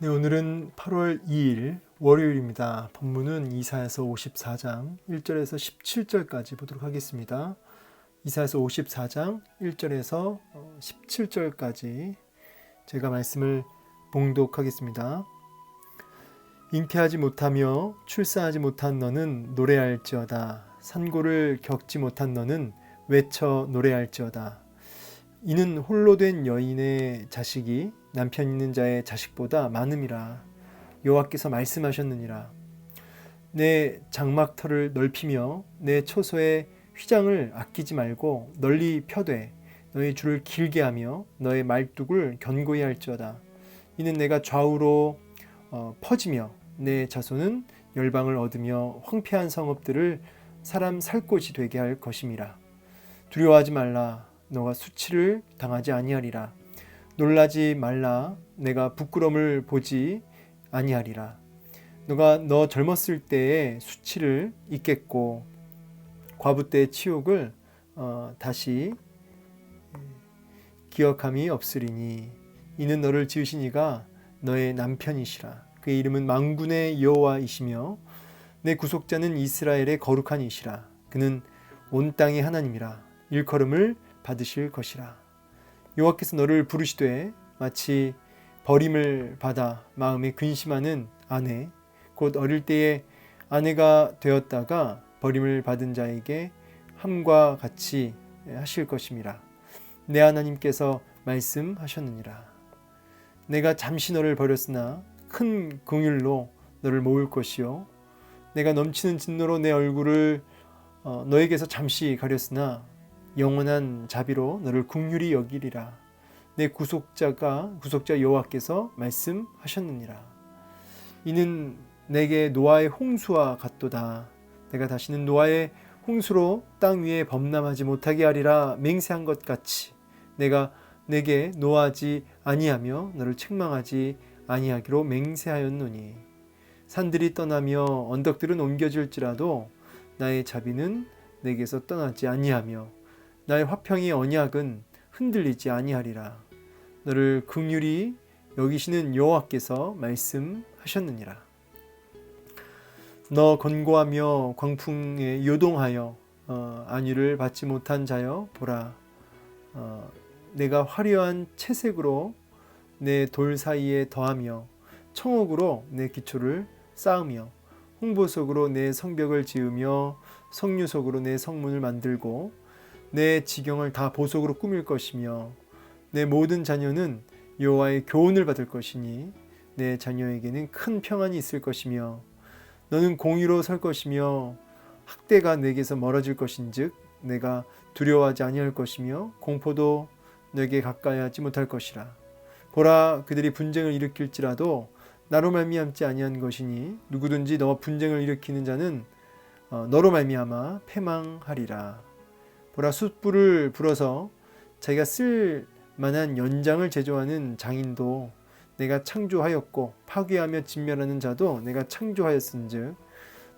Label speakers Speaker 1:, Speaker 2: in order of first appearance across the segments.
Speaker 1: 네, 오늘은 8월 2일 월요일입니다. 본문은 이사야서 54장 1절에서 17절까지 보도록 하겠습니다. 이사야서 54장 1절에서 17절까지 제가 말씀을 봉독하겠습니다. 잉태하지 못하며 출산하지 못한 너는 노래할지어다. 산고를 겪지 못한 너는 외쳐 노래할지어다. 이는 홀로 된 여인의 자식이 남편 있는 자의 자식보다 많음이라. 여호와께서 말씀하셨느니라. 내 장막터를 넓히며 내 초소의 휘장을 아끼지 말고 널리 펴되 너의 줄을 길게 하며 너의 말뚝을 견고히 할지어다. 이는 내가 좌우로 퍼지며 내 자손은 열방을 얻으며 황폐한 성읍들을 사람 살 곳이 되게 할 것임이라. 두려워하지 말라. 너가 수치를 당하지 아니하리라. 놀라지 말라. 내가 부끄러움을 보지 아니하리라. 너 젊었을 때의 수치를 잊겠고 과부 때의 치욕을 다시 기억함이 없으리니 이는 너를 지으신 이가 너의 남편이시라. 그의 이름은 만군의 여호와이시며 내 구속자는 이스라엘의 거룩한 이시라. 그는 온 땅의 하나님이라. 일컬음을 받으실 것이라. 여호와께서 너를 부르시되 마치 버림을 받아 마음에 근심하는 아내 곧 어릴 때에 아내가 되었다가 버림을 받은 자에게 함과 같이 하실 것임이라. 내 하나님께서 말씀하셨느니라. 내가 잠시 너를 버렸으나 큰 긍휼로 너를 모을 것이요 내가 넘치는 진노로 내 얼굴을 너에게서 잠시 가렸으나 영원한 자비로 너를 긍휼히 여기리라. 내 구속자 여호와께서 말씀하셨느니라. 이는 내게 노아의 홍수와 같도다. 내가 다시는 노아의 홍수로 땅 위에 범람하지 못하게 하리라 맹세한 것 같이 내가 내게 노하지 아니하며 너를 책망하지 아니하기로 맹세하였노니 산들이 떠나며 언덕들은 옮겨질지라도 나의 자비는 내게서 떠나지 아니하며 나의 화평의 언약은 흔들리지 아니하리라. 너를 긍휼히 여기시는 여호와께서 말씀하셨느니라. 너 권고하며 광풍에 요동하여 안위를 받지 못한 자여 보라. 내가 화려한 채색으로 내 돌 사이에 더하며 청옥으로 내 기초를 쌓으며 홍보석으로 내 성벽을 지으며 성류석으로 내 성문을 만들고 내 지경을 다 보석으로 꾸밀 것이며 내 모든 자녀는 여호와의 교훈을 받을 것이니 내 자녀에게는 큰 평안이 있을 것이며 너는 공의로 설 것이며 학대가 내게서 멀어질 것인즉 내가 두려워하지 아니할 것이며 공포도 너에게 가까이 하지 못할 것이라. 보라, 그들이 분쟁을 일으킬지라도 나로 말미암지 아니한 것이니 누구든지 너와 분쟁을 일으키는 자는 너로 말미암아 패망하리라. 보라, 숯불을 불어서 자기가 쓸 만한 연장을 제조하는 장인도 내가 창조하였고 파괴하며 진멸하는 자도 내가 창조하였은즉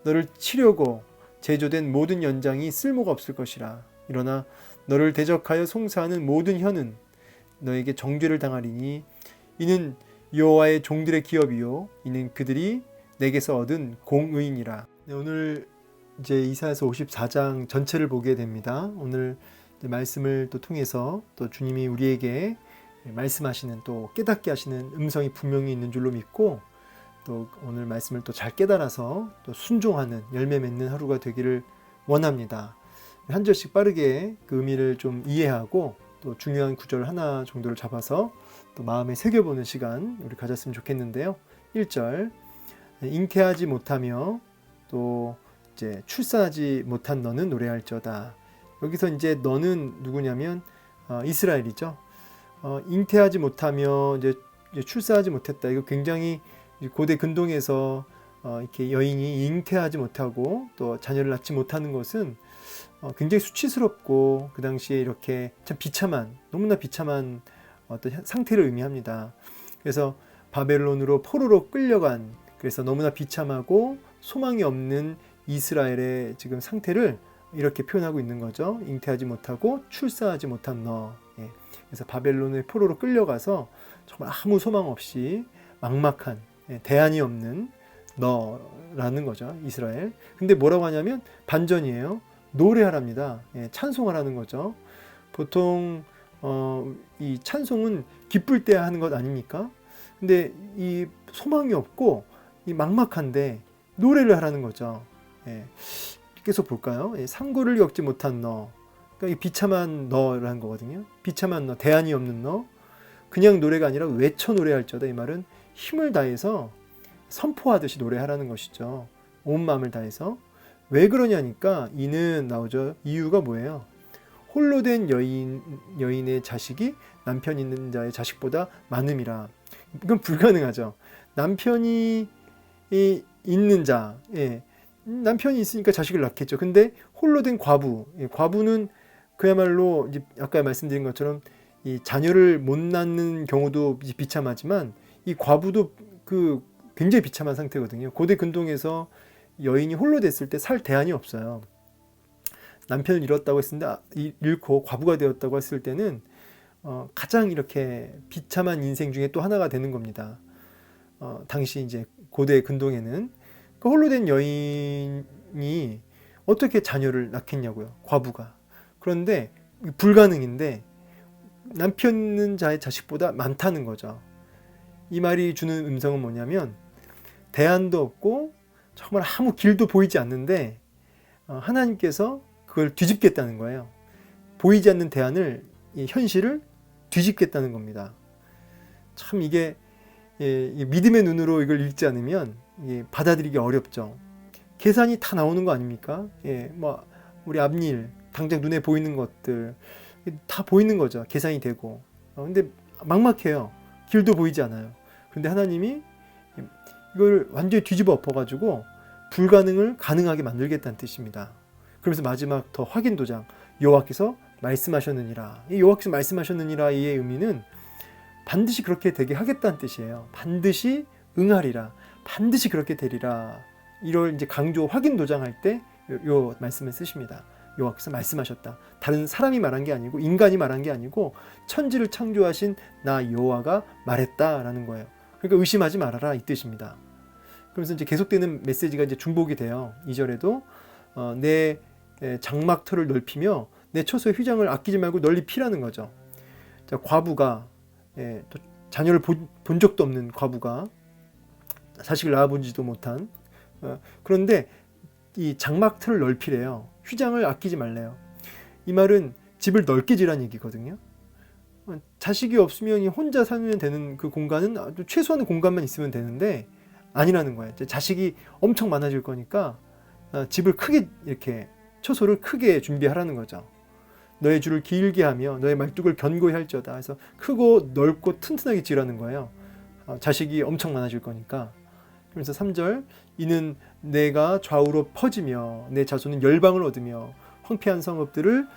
Speaker 1: 너를 치려고 제조된 모든 연장이 쓸모가 없을 것이라. 일어나 너를 대적하여 송사하는 모든 혀는 너에게 정죄를 당하리니 이는 여호와의 종들의 기업이요 이는 그들이 내게서 얻은 공의니라. 네, 오늘 이제 이사야서 54장 전체를 보게 됩니다. 오늘 말씀을 또 통해서 또 주님이 우리에게 말씀하시는 또 깨닫게 하시는 음성이 분명히 있는 줄로 믿고 또 오늘 말씀을 또 잘 깨달아서 또 순종하는 열매 맺는 하루가 되기를 원합니다. 한 절씩 빠르게 그 의미를 좀 이해하고 또 중요한 구절 하나 정도를 잡아서 또 마음에 새겨보는 시간 우리 가졌으면 좋겠는데요. 1절 잉태하지 못하며 또 이제 출산하지 못한 너는 노래할지어다. 여기서 이제 너는 누구냐면 이스라엘이죠. 잉태하지 못하며 이제 출산하지 못했다. 이거 굉장히 고대 근동에서 이렇게 여인이 잉태하지 못하고 또 자녀를 낳지 못하는 것은 굉장히 수치스럽고 그 당시에 이렇게 참 비참한, 너무나 비참한 어떤 상태를 의미합니다. 그래서 바벨론으로 포로로 끌려간, 그래서 너무나 비참하고 소망이 없는 이스라엘의 지금 상태를 이렇게 표현하고 있는 거죠. 잉태하지 못하고 출산하지 못한 너. 그래서 바벨론의 포로로 끌려가서 정말 아무 소망 없이 막막한, 대안이 없는 너라는 거죠. 이스라엘. 근데 뭐라고 하냐면 반전이에요. 노래하랍니다. 찬송하라는 거죠. 보통 이 찬송은 기쁠 때 하는 것 아닙니까? 근데 이 소망이 없고 이 막막한데 노래를 하라는 거죠. 계속 볼까요? 상고를 겪지 못한 너, 그러니까 이 비참한 너라는 거거든요. 비참한 너, 대안이 없는 너. 그냥 노래가 아니라 외쳐 노래할지어다. 이 말은 힘을 다해서 선포하듯이 노래하라는 것이죠. 온 마음을 다해서. 왜 그러냐니까 이는 나오죠. 이유가 뭐예요? 홀로 된 여인의 자식이 남편 있는 자의 자식보다 많음이라. 이건 불가능하죠. 남편이 있는 자, 남편이 있으니까 자식을 낳겠죠. 근데 홀로 된 과부, 과부는 그야말로 이제 아까 말씀드린 것처럼 이 자녀를 못 낳는 경우도 비참하지만 이 과부도 그 굉장히 비참한 상태거든요. 고대 근동에서 여인이 홀로 됐을 때 살 대안이 없어요. 남편을 잃었다고 했을 때, 잃고 과부가 되었다고 했을 때는 가장 이렇게 비참한 인생 중에 또 하나가 되는 겁니다. 당시 이제 고대 근동에는 그 홀로 된 여인이 어떻게 자녀를 낳겠냐고요. 과부가. 그런데 불가능인데 남편 있는 자의 자식보다 많다는 거죠. 이 말이 주는 음성은 뭐냐면 대안도 없고 정말 아무 길도 보이지 않는데 하나님께서 그걸 뒤집겠다는 거예요. 보이지 않는 대안을, 이 현실을 뒤집겠다는 겁니다. 참 이게 믿음의 눈으로 이걸 읽지 않으면 받아들이기 어렵죠. 계산이 다 나오는 거 아닙니까? 뭐 우리 앞일, 당장 눈에 보이는 것들 다 보이는 거죠. 계산이 되고. 근데 막막해요. 길도 보이지 않아요. 그런데 하나님이 이걸 완전히 뒤집어 엎어가지고 불가능을 가능하게 만들겠다는 뜻입니다. 그러면서 마지막 더 확인 도장, 여호와께서 말씀하셨느니라. 이 여호와께서 말씀하셨느니라 의 의미는 반드시 그렇게 되게 하겠다는 뜻이에요. 반드시 응하리라, 반드시 그렇게 되리라. 이걸 이제 강조 확인 도장할 때 요 말씀을 쓰십니다. 여호와께서 말씀하셨다. 다른 사람이 말한 게 아니고 인간이 말한 게 아니고 천지를 창조하신 나 여호와가 말했다라는 거예요. 그러니까 의심하지 말아라 이 뜻입니다. 그러면서 이제 계속되는 메시지가 이제 중복이 돼요. 2절에도 내 장막터를 넓히며 내 처소의 휘장을 아끼지 말고 널리 피라는 거죠. 자, 과부가 또 자녀를 본 적도 없는 과부가 자식을 낳아보지도 못한 그런데 이 장막터를 넓히래요. 휘장을 아끼지 말래요. 이 말은 집을 넓게 지라는 얘기거든요. 자식이 없으면 혼자 살면 되는 그 공간은 아주 최소한의 공간만 있으면 되는데 아니라는 거예요. 자식이 엄청 많아질 거니까 집을 크게 이렇게 처소를 크게 준비하라는 거죠. 너의 줄을 길게 하며 너의 말뚝을 견고히 할지어다. 그래서 크고 넓고 튼튼하게 지으라는 거예요. 자식이 엄청 많아질 거니까. 그래서 3절 이는 내가 좌우로 퍼지며 내 자손은 열방을 얻으며 황폐한 성읍들을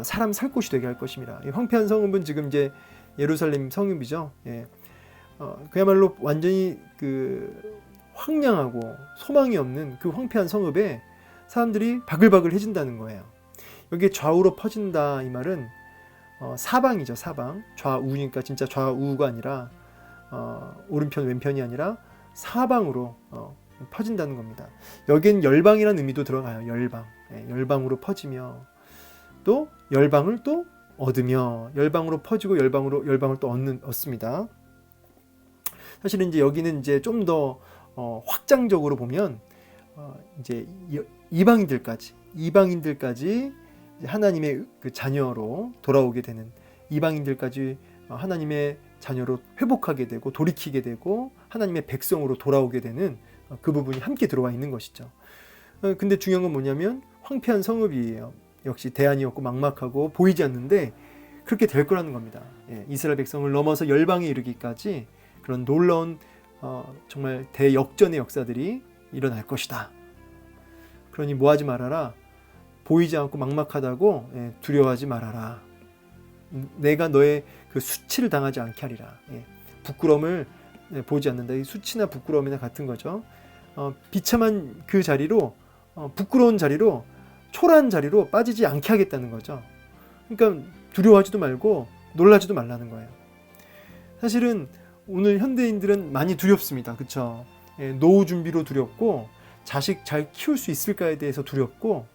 Speaker 1: 사람 살 곳이 되게 할 것입니다. 이 황폐한 성읍은 지금 이제 예루살렘 성읍이죠. 그야말로 완전히 그 황량하고 소망이 없는 그 황폐한 성읍에 사람들이 바글바글 해진다는 거예요. 여기에 좌우로 퍼진다 이 말은 사방이죠. 사방. 좌우니까 진짜 좌우가 아니라 오른편 왼편이 아니라 사방으로 퍼진다는 겁니다. 여기엔 열방이라는 의미도 들어가요. 열방. 열방으로 퍼지며 또 열방을 또 얻으며 열방으로 퍼지고 열방을 또 얻습니다. 사실은 이제 여기는 이제 좀 더 확장적으로 보면 이제 이방인들까지 하나님의 그 자녀로 돌아오게 되는 이방인들까지 하나님의 자녀로 회복하게 되고 돌이키게 되고 하나님의 백성으로 돌아오게 되는 그 부분이 함께 들어와 있는 것이죠. 근데 중요한 건 뭐냐면 황폐한 성읍이에요. 역시 대안이 없고 막막하고 보이지 않는데 그렇게 될 거라는 겁니다. 이스라엘 백성을 넘어서 열방에 이르기까지 그런 놀라운 정말 대역전의 역사들이 일어날 것이다. 그러니 뭐하지 말아라. 보이지 않고 막막하다고 두려워하지 말아라. 내가 너의 그 수치를 당하지 않게 하리라. 부끄러움을 보지 않는다. 이 수치나 부끄러움이나 같은 거죠. 비참한 그 자리로 부끄러운 자리로 초라한 자리로 빠지지 않게 하겠다는 거죠. 그러니까 두려워하지도 말고 놀라지도 말라는 거예요. 사실은 오늘 현대인들은 많이 두렵습니다. 그렇죠? 예, 노후 준비로 두렵고 자식 잘 키울 수 있을까에 대해서 두렵고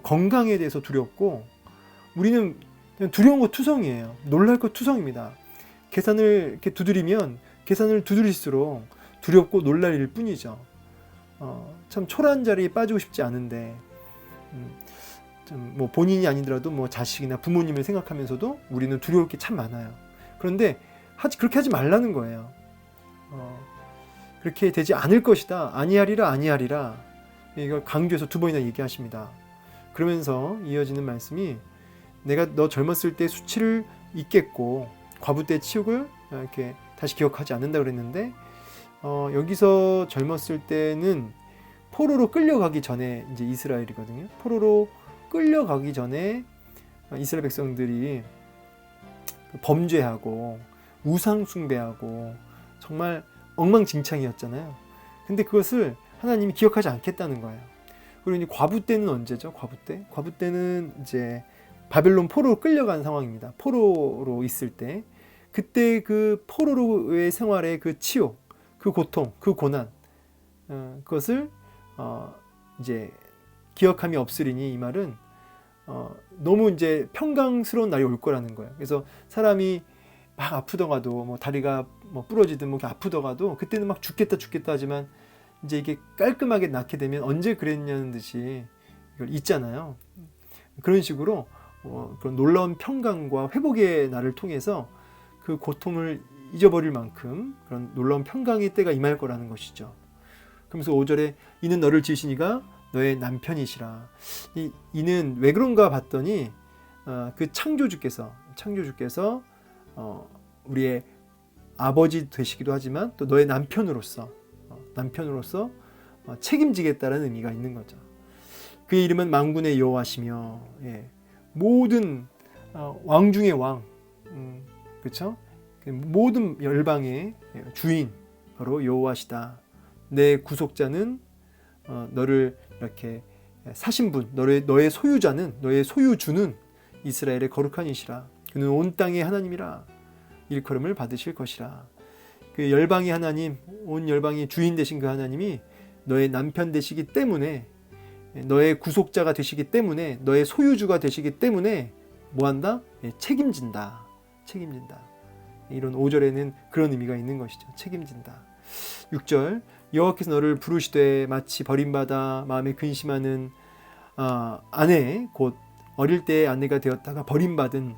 Speaker 1: 건강에 대해서 두렵고 우리는 그냥 두려운 거 투성이에요. 놀랄 거 투성입니다. 계산을 이렇게 두드리면 계산을 두드릴수록 두렵고 놀랄 일 뿐이죠. 참 초라한 자리에 빠지고 싶지 않은데 좀 뭐 본인이 아니더라도 뭐 자식이나 부모님을 생각하면서도 우리는 두려울 게 참 많아요. 그런데 그렇게 하지 말라는 거예요. 그렇게 되지 않을 것이다. 아니하리라 아니하리라. 이걸 강조해서 2번이나 얘기하십니다. 그러면서 이어지는 말씀이 내가 너 젊었을 때 수치를 잊겠고 과부 때 치욕을 이렇게 다시 기억하지 않는다 그랬는데 여기서 젊었을 때는 포로로 끌려가기 전에 이제 이스라엘이거든요. 포로로 끌려가기 전에 이스라엘 백성들이 범죄하고 우상 숭배하고 정말 엉망진창이었잖아요. 근데 그것을 하나님이 기억하지 않겠다는 거예요. 그리고 이제 과부 때는 언제죠? 과부 때? 과부 때는 이제 바벨론 포로로 끌려간 상황입니다. 포로로 있을 때 그때 그 포로로의 생활의 그 치욕, 그 고통, 그 고난 그것을 이제 기억함이 없으리니 이 말은 너무 이제 평강스러운 날이 올 거라는 거예요. 그래서 사람이 막 아프더라도 뭐 다리가 뭐 부러지든 뭐 아프더라도 그때는 막 죽겠다 하지만 이제 이게 깔끔하게 낫게 되면 언제 그랬냐는 듯이 이걸 잊잖아요. 그런 식으로 그런 놀라운 평강과 회복의 날을 통해서 그 고통을 잊어버릴 만큼 그런 놀라운 평강의 때가 임할 거라는 것이죠. 그러면서 5절에 이는 너를 지으시니가 너의 남편이시라. 이는 왜 그런가 봤더니 그 창조주께서 우리의 아버지 되시기도 하지만 또 너의 남편으로서 책임지겠다는 의미가 있는 거죠. 그의 이름은 만군의 여호와시며 모든 왕 중의 왕, 그렇죠? 모든 열방의 주인 바로 여호와시다. 내 구속자는 너를 이렇게 사신 분, 너의 소유자는 너의 소유주는 이스라엘의 거룩한 이시라. 그는 온 땅의 하나님이라. 일컬음을 받으실 것이라. 그 열방의 하나님, 온 열방의 주인 되신 그 하나님이 너의 남편 되시기 때문에, 너의 구속자가 되시기 때문에, 너의 소유주가 되시기 때문에 뭐한다? 책임진다. 이런 5절에는 그런 의미가 있는 것이죠. 책임진다. 6절 여호와께서 너를 부르시되 마치 버림받아 마음에 근심하는 아내 곧 어릴 때 아내가 되었다가 버림받은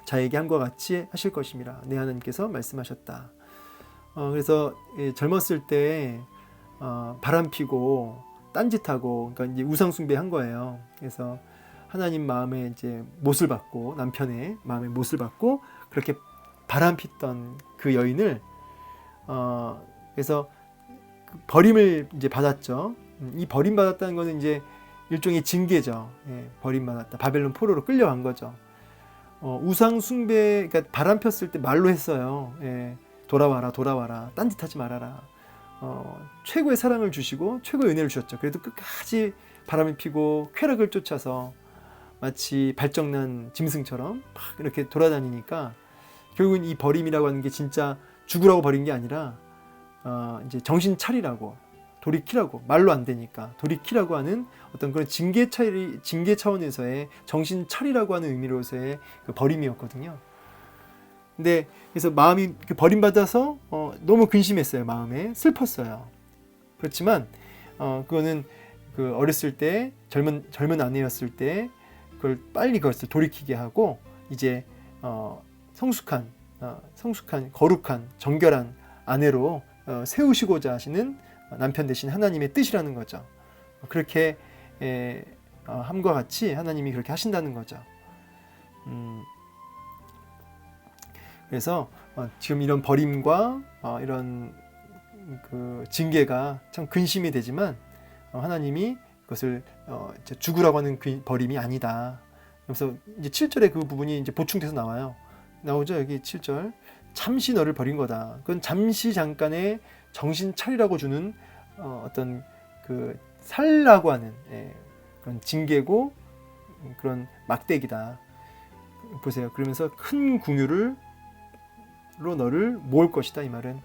Speaker 1: 자에게 한과 같이 하실 것임이라. 내 하나님께서 말씀하셨다. 그래서 젊었을 때 바람피고 딴짓하고 그러니까 이제 우상숭배한 거예요. 그래서 하나님 마음에 이제 못을 받고 남편의 마음에 못을 받고 그렇게 바람피던 그 여인을 그래서 버림을 이제 받았죠. 이 버림받았다는 것은 이제 일종의 징계죠. 버림받았다. 바벨론 포로로 끌려간 거죠. 우상 숭배, 그러니까 바람 폈을 때 말로 했어요. 돌아와라. 딴짓하지 말아라. 최고의 사랑을 주시고 최고의 은혜를 주셨죠. 그래도 끝까지 바람을 피고 쾌락을 쫓아서 마치 발정난 짐승처럼 막 이렇게 돌아다니니까 결국은 이 버림이라고 하는 게 진짜 죽으라고 버린 게 아니라 이제 정신 차리라고 돌이키라고 말로 안 되니까 돌이키라고 하는 어떤 그런 징계 차원에서의 정신 차리라고 하는 의미로서의 그 버림이었거든요. 근데 그래서 마음이 버림받아서 너무 근심했어요. 마음에 슬펐어요. 그렇지만 그거는 그 어렸을 때 젊은 아내였을 때 그것을 돌이키게 하고 이제 성숙한 거룩한 정결한 아내로 세우시고자 하시는 남편 되신 하나님의 뜻이라는 거죠. 그렇게 함과 같이 하나님이 그렇게 하신다는 거죠. 그래서 지금 이런 버림과 이런 그 징계가 참 근심이 되지만 하나님이 그것을 죽으라고 하는 버림이 아니다. 그래서 이제 7절에 그 부분이 이제 보충돼서 나오죠. 여기 7절. 잠시 너를 버린 거다. 그건 잠시 잠깐의 정신 차리라고 주는 어떤 그 살라고 하는 그런 징계고 그런 막대기다. 보세요. 그러면서 큰 궁유를 너를 모을 것이다. 이 말은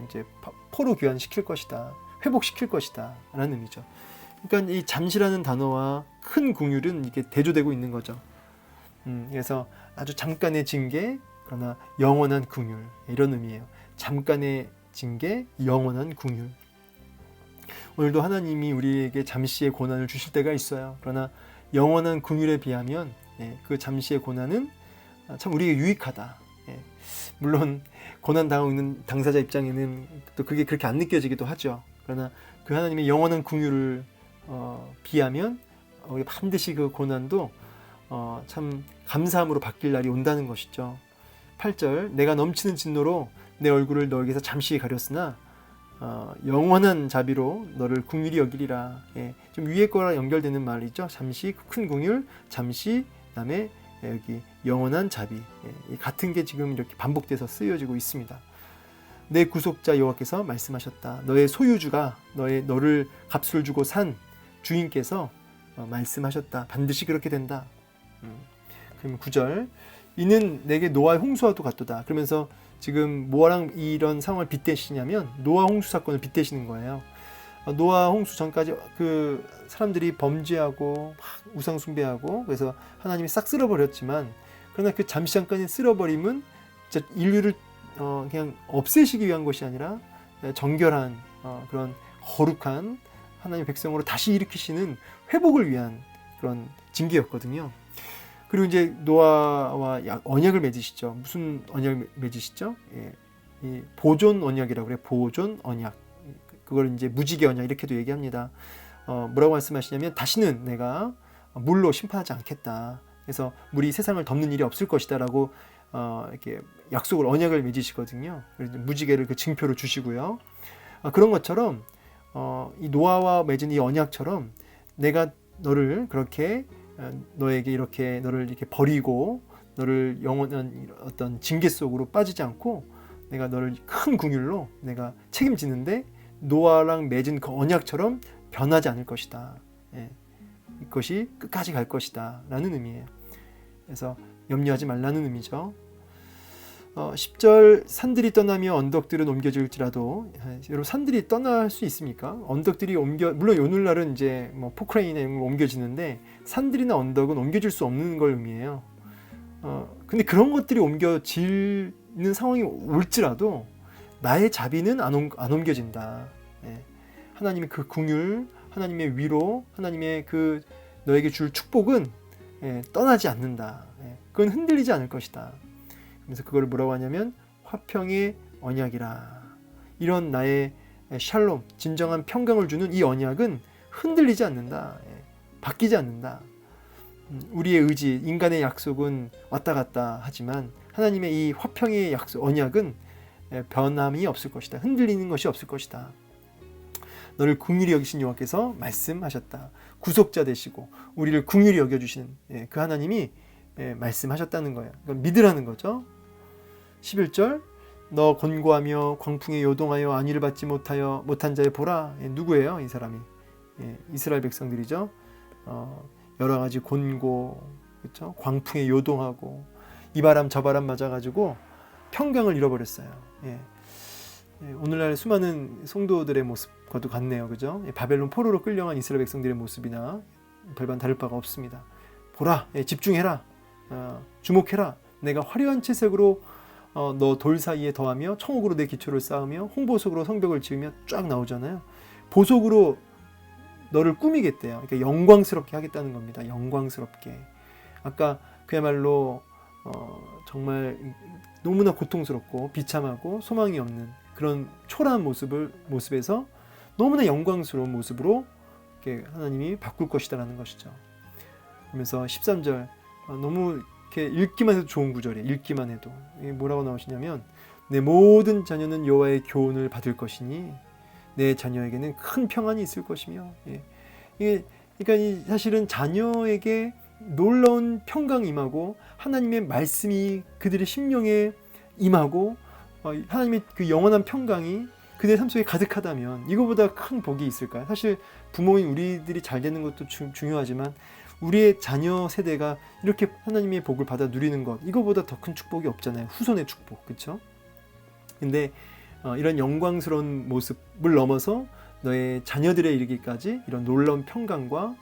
Speaker 1: 이제 포로 귀환시킬 것이다. 회복시킬 것이다. 라는 의미죠. 그러니까 이 잠시라는 단어와 큰 궁율은 이게 대조되고 있는 거죠. 그래서 아주 잠깐의 징계, 그러나 영원한 궁율, 이런 의미예요. 잠깐의 징계, 영원한 궁율. 오늘도 하나님이 우리에게 잠시의 고난을 주실 때가 있어요. 그러나 영원한 궁율에 비하면 그 잠시의 고난은 참 우리에게 유익하다. 물론 고난 당하고 있는 당사자 입장에는 또 그게 그렇게 안 느껴지기도 하죠. 그러나 그 하나님의 영원한 궁율을 비하면 반드시 그 고난도 참 감사함으로 바뀔 날이 온다는 것이죠. 8절, 내가 넘치는 진노로 내 얼굴을 너에게서 잠시 가렸으나 영원한 자비로 너를 궁휼히 여기리라. 좀 위에 거랑 연결되는 말이죠. 잠시, 큰 궁휼, 잠시, 그다음에 여기 영원한 자비. 같은 게 지금 이렇게 반복돼서 쓰여지고 있습니다. 내 구속자 여호와께서 말씀하셨다. 너의 소유주가 너를 값을 주고 산 주인께서 말씀하셨다. 반드시 그렇게 된다. 그럼 9절, 이는 내게 노아의 홍수와도 같도다. 그러면서 지금 뭐랑 이런 상황을 빗대시냐면 노아 홍수 사건을 빗대시는 거예요. 노아 홍수 전까지 그 사람들이 범죄하고 막 우상 숭배하고 그래서 하나님이 싹 쓸어버렸지만, 그러나 그 잠시 잠깐의 쓸어버림은 진짜 인류를 그냥 없애시기 위한 것이 아니라 정결한 그런 거룩한 하나님의 백성으로 다시 일으키시는 회복을 위한 그런 징계였거든요. 그리고 이제 노아와 언약을 맺으시죠. 무슨 언약을 맺으시죠? 이 보존 언약이라고 그래요. 보존 언약. 그걸 이제 무지개 언약 이렇게도 얘기합니다. 뭐라고 말씀하시냐면 다시는 내가 물로 심판하지 않겠다. 그래서 물이 세상을 덮는 일이 없을 것이다라고 이렇게 약속을 언약을 맺으시거든요. 그래서 무지개를 그 징표로 주시고요. 그런 것처럼 이 노아와 맺은 이 언약처럼 내가 너를 그렇게 너에게 이렇게 너를 이렇게 버리고 너를 영원한 어떤 징계 속으로 빠지지 않고 내가 너를 큰 긍휼로 내가 책임지는데 노아랑 맺은 그 언약처럼 변하지 않을 것이다. 이것이 끝까지 갈 것이다 라는 의미예요. 그래서 염려하지 말라는 의미죠. 10절, 산들이 떠나며 언덕들은 옮겨질지라도, 여러분 산들이 떠날 수 있습니까? 언덕들이 물론 오늘날은 이제 뭐 포크레인이나 이런 걸 옮겨지는데 산들이나 언덕은 옮겨질 수 없는 걸 의미해요. 근데 그런 것들이 옮겨지는 상황이 올지라도 나의 자비는 안 옮겨진다. 하나님의 그 긍휼, 하나님의 위로, 하나님의 그 너에게 줄 축복은 떠나지 않는다. 그건 흔들리지 않을 것이다. 그래서 그걸 뭐라고 하냐면 화평의 언약이라. 이런 나의 샬롬, 진정한 평강을 주는 이 언약은 흔들리지 않는다. 바뀌지 않는다. 우리의 의지, 인간의 약속은 왔다 갔다 하지만 하나님의 이 화평의 약속, 언약은 변함이 없을 것이다. 흔들리는 것이 없을 것이다. 너를 긍휼히 여기신 여호와께서 말씀하셨다. 구속자 되시고 우리를 긍휼히 여겨주시는 그 하나님이 말씀하셨다는 거예요. 이건 믿으라는 거죠. 11절, 너 권고하며 광풍에 요동하여 안위를 받지 못한 자의 보라. 누구예요? 이 사람이 이스라엘 백성들이죠. 여러 가지 권고, 그렇죠? 광풍에 요동하고 이 바람 저 바람 맞아가지고 평강을 잃어버렸어요. 오늘날 수많은 성도들의 모습과도 같네요. 그죠? 바벨론 포로로 끌려간 이스라엘 백성들의 모습이나 별반 다를 바가 없습니다. 보라, 집중해라, 주목해라. 내가 화려한 채색으로 너 돌 사이에 더하며 청옥으로 내 기초를 쌓으며 홍보석으로 성벽을 지으며 쫙 나오잖아요. 보석으로 너를 꾸미겠대요. 그러니까 영광스럽게 하겠다는 겁니다. 영광스럽게. 아까 그야말로 정말 너무나 고통스럽고 비참하고 소망이 없는 그런 초라한 모습에서 너무나 영광스러운 모습으로 이렇게 하나님이 바꿀 것이다라는 것이죠. 그러면서 13절, 너무 이렇게 읽기만 해도 좋은 구절이에요. 읽기만 해도 뭐라고 나오시냐면 내 모든 자녀는 여호와의 교훈을 받을 것이니 내 자녀에게는 큰 평안이 있을 것이며. 그러니까 사실은 자녀에게 놀라운 평강이 임하고 하나님의 말씀이 그들의 심령에 임하고 하나님의 그 영원한 평강이 그들의 삶 속에 가득하다면 이거보다 큰 복이 있을까요? 사실 부모인 우리들이 잘 되는 것도 중요하지만 우리의 자녀 세대가 이렇게 하나님의 복을 받아 누리는 것, 이거보다 더 큰 축복이 없잖아요. 후손의 축복, 그렇죠? 근데 이런 영광스러운 모습을 넘어서 너의 자녀들에 이르기까지 이런 놀라운 평강과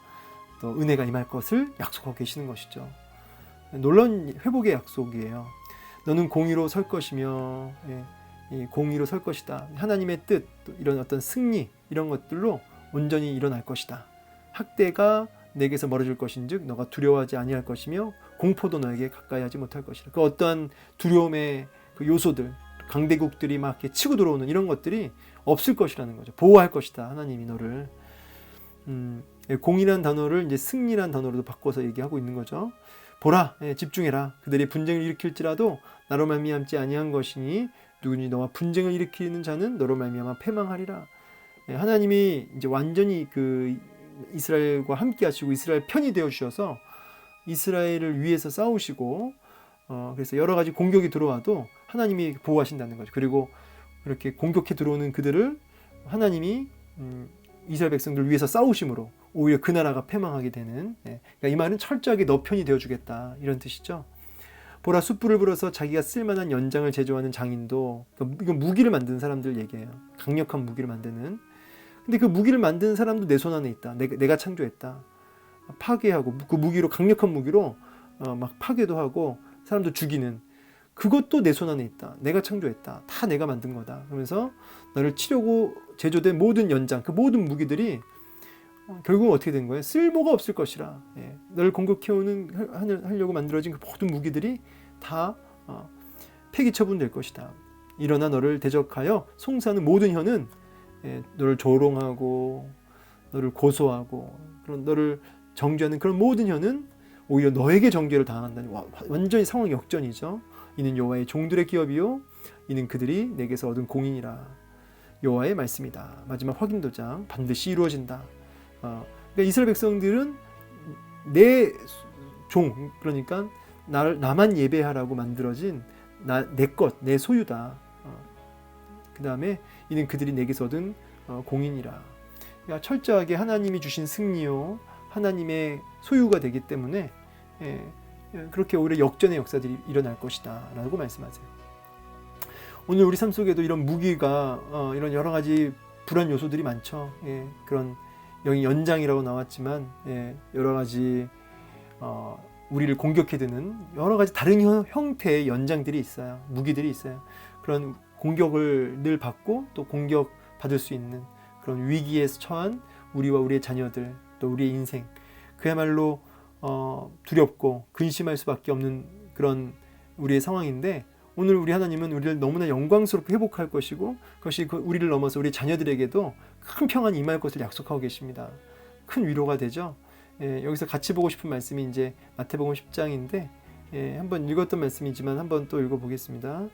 Speaker 1: 또 은혜가 임할 것을 약속하고 계시는 것이죠. 놀라운 회복의 약속이에요. 너는 공의로 설 것이며, 이 공의로 설 것이다. 하나님의 뜻, 또 이런 어떤 승리, 이런 것들로 온전히 일어날 것이다. 학대가 내게서 멀어질 것인즉 너가 두려워하지 아니할 것이며 공포도 너에게 가까이 하지 못할 것이다. 그 어떠한 두려움의 그 요소들, 강대국들이 막 이렇게 치고 들어오는 이런 것들이 없을 것이라는 거죠. 보호할 것이다. 하나님이 너를. 공의란 단어를 이제 승리란 단어로도 바꿔서 얘기하고 있는 거죠. 보라, 집중해라. 그들이 분쟁을 일으킬지라도 나로 말미암지 아니한 것이니 누구니 너와 분쟁을 일으키는 자는 너로 말미암아 패망하리라. 하나님이 이제 완전히 그 이스라엘과 함께 하시고 이스라엘 편이 되어 주셔서 이스라엘을 위해서 싸우시고 그래서 여러 가지 공격이 들어와도 하나님이 보호하신다는 거죠. 그리고 이렇게 공격해 들어오는 그들을 하나님이 이스라엘 백성들 위해서 싸우심으로 오히려 그 나라가 패망하게 되는, 그러니까 이 말은 철저하게 너 편이 되어주겠다 이런 뜻이죠. 보라, 숯불을 불어서 자기가 쓸만한 연장을 제조하는 장인도, 이건 무기를 만드는 사람들 얘기예요. 강력한 무기를 만드는. 근데 그 무기를 만드는 사람도 내 손 안에 있다. 내가 창조했다. 파괴하고 그 무기로, 강력한 무기로 막 파괴도 하고 사람도 죽이는, 그것도 내 손 안에 있다. 내가 창조했다. 다 내가 만든 거다. 그러면서 너를 치려고 제조된 모든 연장, 그 모든 무기들이 결국은 어떻게 된 거예요? 쓸모가 없을 것이라. 너를 공격해오는 하려고 만들어진 그 모든 무기들이 다 폐기 처분될 것이다. 일어나 너를 대적하여 송사하는 모든 혀는 너를 조롱하고 너를 고소하고 그런 너를 정죄하는 그런 모든 혀는 오히려 너에게 정죄를 당한다니, 완전히 상황 역전이죠. 이는 여호와의 종들의 기업이요 이는 그들이 내게서 얻은 공인이라. 여호와의 말씀이다. 마지막 확인 도장, 반드시 이루어진다. 그러니까 이스라엘 백성들은 내 종, 그러니까 나만 예배하라고 만들어진 내 것, 내 소유다. 그 다음에 이는 그들이 내게서 얻은 공인이라. 그러니까 철저하게 하나님이 주신 승리요 하나님의 소유가 되기 때문에 그렇게 오히려 역전의 역사들이 일어날 것이다 라고 말씀하세요. 오늘 우리 삶 속에도 이런 무기가 이런 여러 가지 불안 요소들이 많죠. 그런 여기 연장이라고 나왔지만 여러 가지 우리를 공격해드는 여러 가지 다른 형태의 연장들이 있어요. 무기들이 있어요. 그런 공격을 늘 받고 또 공격받을 수 있는 그런 위기에 처한 우리와 우리의 자녀들, 또 우리의 인생, 그야말로 두렵고 근심할 수밖에 없는 그런 우리의 상황인데, 오늘 우리 하나님은 우리를 너무나 영광스럽게 회복할 것이고 그것이 우리를 넘어서 우리 자녀들에게도 큰 평안이 임할 것을 약속하고 계십니다. 큰 위로가 되죠. 여기서 같이 보고 싶은 말씀이 이제 마태복음 10장인데 한번 읽었던 말씀이지만 한번 또 읽어보겠습니다.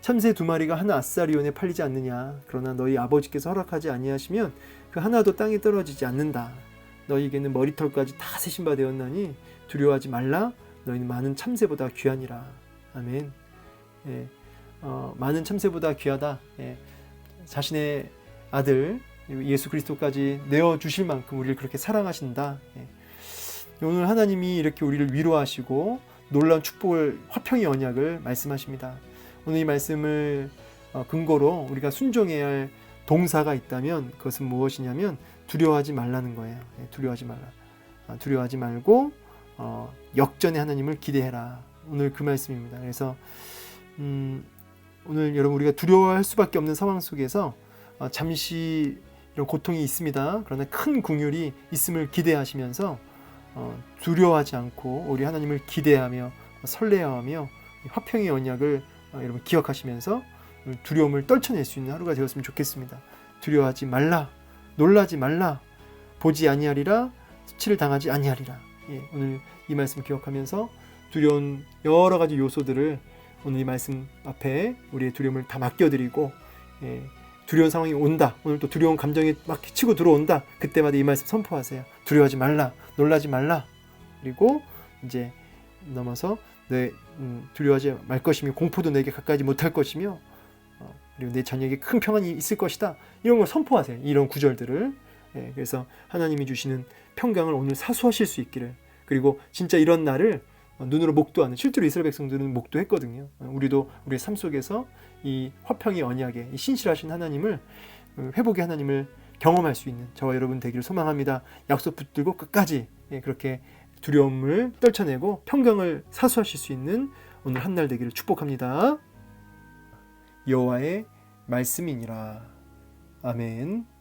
Speaker 1: 참새 2마리가 한 아사리온에 팔리지 않느냐. 그러나 너희 아버지께서 허락하지 아니하시면 그 하나도 땅에 떨어지지 않는다. 너희에게는 머리털까지 다 세신 바 되었나니 두려워하지 말라. 너희는 많은 참새보다 귀하니라. 아멘. 많은 참새보다 귀하다. 자신의 아들 예수 그리스도까지 내어주실 만큼 우리를 그렇게 사랑하신다. 오늘 하나님이 이렇게 우리를 위로하시고 놀라운 축복을, 화평의 언약을 말씀하십니다. 오늘 이 말씀을 근거로 우리가 순종해야 할 동사가 있다면 그것은 무엇이냐면 두려워하지 말라는 거예요. 두려워하지 말라. 두려워하지 말고 역전의 하나님을 기대해라. 오늘 그 말씀입니다. 그래서 오늘 여러분 우리가 두려워할 수밖에 없는 상황 속에서 잠시 이런 고통이 있습니다. 그러나 큰 긍휼이 있음을 기대하시면서 두려워하지 않고 우리 하나님을 기대하며 설레하며 화평의 언약을 여러분 기억하시면서 두려움을 떨쳐낼 수 있는 하루가 되었으면 좋겠습니다. 두려워하지 말라, 놀라지 말라, 보지 아니하리라, 수치를 당하지 아니하리라. 오늘 이 말씀 기억하면서 두려운 여러 가지 요소들을 오늘 이 말씀 앞에 우리의 두려움을 다 맡겨드리고, 두려운 상황이 온다, 오늘 또 두려운 감정이 막 치고 들어온다, 그때마다 이 말씀 선포하세요. 두려워하지 말라, 놀라지 말라. 그리고 이제 넘어서 두려워하지 말 것이며 공포도 내게 가까이 못할 것이며 그리고 내 자녀에게 큰 평안이 있을 것이다. 이런 걸 선포하세요. 이런 구절들을. 그래서 하나님이 주시는 평강을 오늘 사수하실 수 있기를, 그리고 진짜 이런 날을 눈으로 목도하는, 실제로 이스라엘 백성들은 목도했거든요. 우리도 우리의 삶 속에서 이 화평의 언약에 이 신실하신 하나님을, 회복의 하나님을 경험할 수 있는 저와 여러분 되기를 소망합니다. 약속 붙들고 끝까지 그렇게 두려움을 떨쳐내고 평강을 사수하실 수 있는 오늘 한날 되기를 축복합니다. 여호와의 말씀이니라. 아멘.